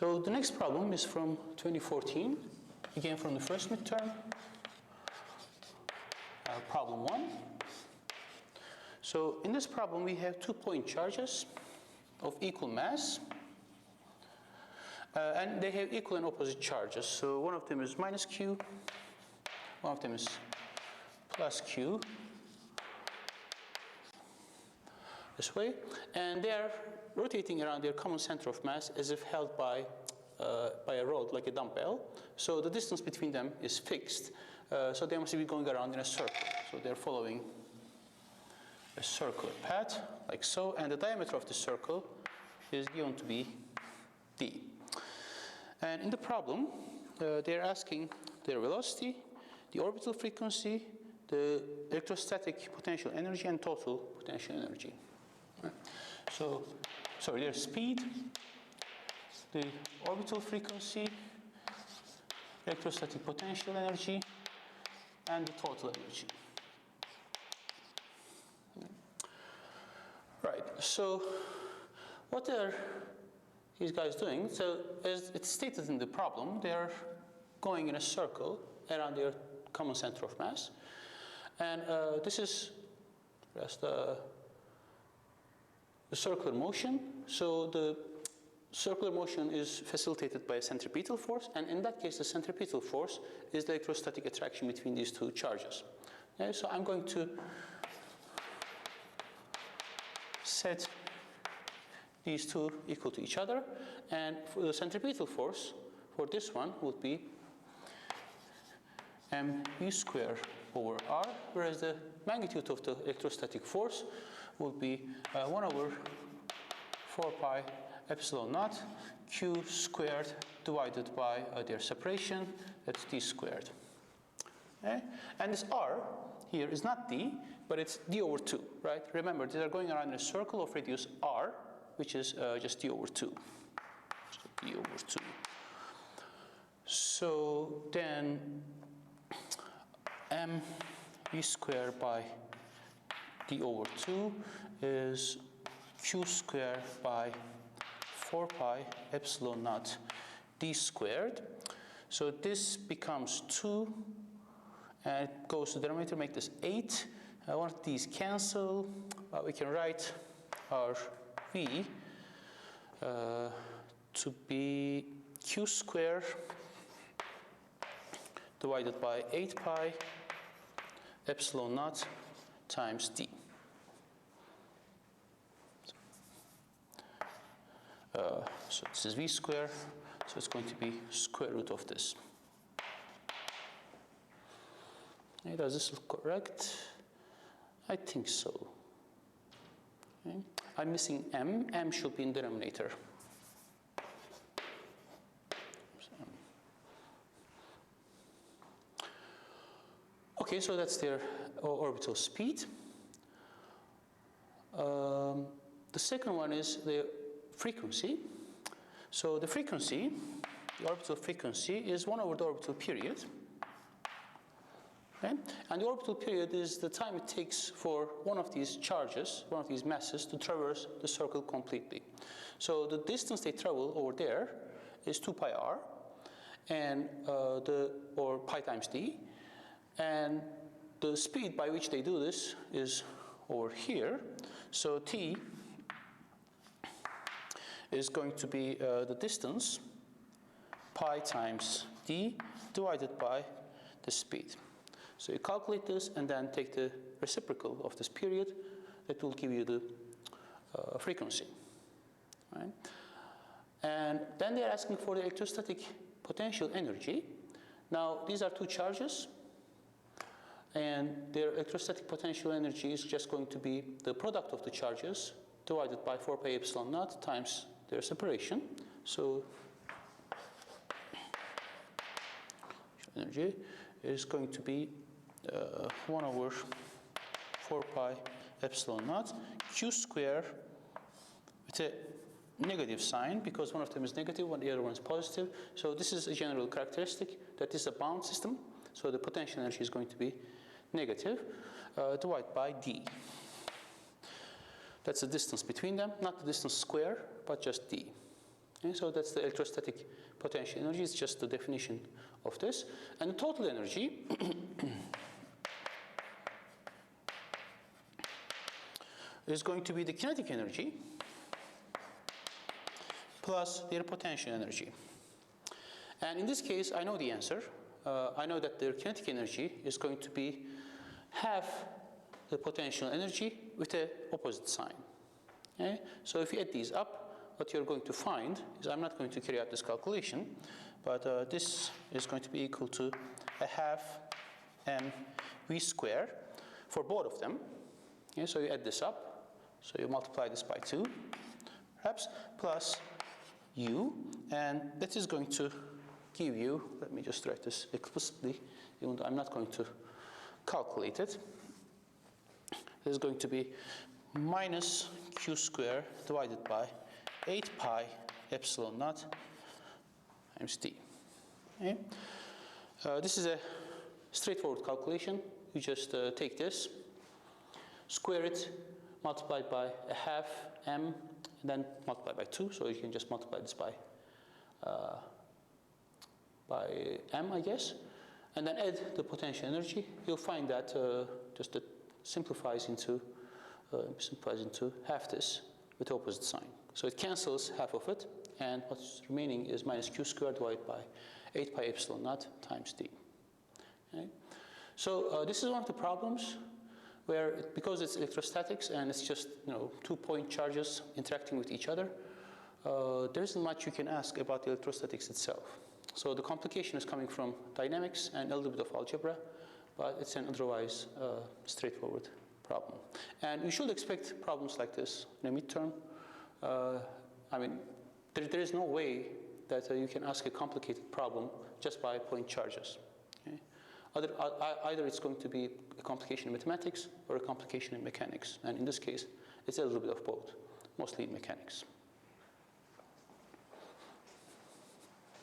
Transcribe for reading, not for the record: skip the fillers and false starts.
So the next problem is from 2014, again from the first midterm, problem 1. So in this problem we have 2 point charges of equal mass, and they have equal and opposite charges. So one of them is minus q, one of them is plus q, this way, and they are rotating around their common center of mass as if held by a rod, like a dumbbell. So the distance between them is fixed, so they must be going around in a circle. So they're following a circular path, like so, and the diameter of the circle is given to be d. And in the problem, they're asking their velocity, the orbital frequency, the electrostatic potential energy, and total potential energy. So, sorry, their speed, the orbital frequency, electrostatic potential energy, and the total energy. Right, so what are these guys doing? So as it's stated in the problem, they are going in a circle around their common center of mass. And this is just the circular motion. So the circular motion is facilitated by a centripetal force, and in that case the centripetal force is the electrostatic attraction between these two charges. Okay, so I'm going to set these two equal to each other, and for the centripetal force for this one would be mv squared over r, whereas the magnitude of the electrostatic force would be 1 over 4 pi epsilon naught q squared divided by their separation, that's d squared. Okay? And this r here is not d, but it's d over 2, right? Remember, these are going around in a circle of radius r, which is just d over 2. So d over 2. So then mv squared by d over 2 is q squared by 4 pi epsilon naught d squared. So this becomes 2, and it goes to the denominator, make this 8. One of these cancel. We can write our v to be q squared divided by 8 pi epsilon naught times d. So this is v squared, so it's going to be square root of this. Okay, does this look correct? I think so. Okay. I'm missing m. M should be in the denominator. Okay, so that's their orbital speed. The second one is the frequency. So the frequency, the orbital frequency, is 1 over the orbital period. Okay? And the orbital period is the time it takes for one of these charges, one of these masses, to traverse the circle completely. So the distance they travel over there is 2 pi r, and or pi times d, and the speed by which they do this is over here. So t is going to be the distance pi times d divided by the speed. So you calculate this and then take the reciprocal of this period. That will give you the frequency. Right? And then they're asking for the electrostatic potential energy. Now these are two charges, and their electrostatic potential energy is just going to be the product of the charges divided by 4 pi epsilon naught times their separation. So energy is going to be 1 over 4 pi epsilon naught q squared with a negative sign, because one of them is negative, the other one is positive. So this is a general characteristic that this is a bound system. So the potential energy is going to be negative, divided by d. That's the distance between them, not the distance square, but just d. Okay, so that's the electrostatic potential energy. It's just the definition of this. And the total energy is going to be the kinetic energy plus their potential energy. And in this case, I know the answer. I know that their kinetic energy is going to be half the potential energy with the opposite sign. Okay? So if you add these up, what you're going to find is, I'm not going to carry out this calculation, but this is going to be equal to a half mv squared for both of them. Okay? So you add this up, so you multiply this by 2, perhaps, plus u, and that is going to give you, let me just write this explicitly, even though I'm not going to calculate it. This is going to be minus q squared divided by 8 pi epsilon naught times t. Okay? This is a straightforward calculation. You just take this, square it, multiply it by a half m, and then multiply by 2. So you can just multiply this by m, I guess, and then add the potential energy. You'll find that just it simplifies into half this with the opposite sign. So it cancels half of it, and what's remaining is minus q squared divided by 8 pi epsilon naught times t. Okay? So this is one of the problems where, because it's electrostatics and it's just 2-point charges interacting with each other, there isn't much you can ask about the electrostatics itself. So the complication is coming from dynamics and a little bit of algebra, but it's an otherwise straightforward problem. And you should expect problems like this in a midterm. I mean, there is no way that you can ask a complicated problem just by point charges. Okay? Either it's going to be a complication in mathematics or a complication in mechanics. And in this case, it's a little bit of both, mostly in mechanics.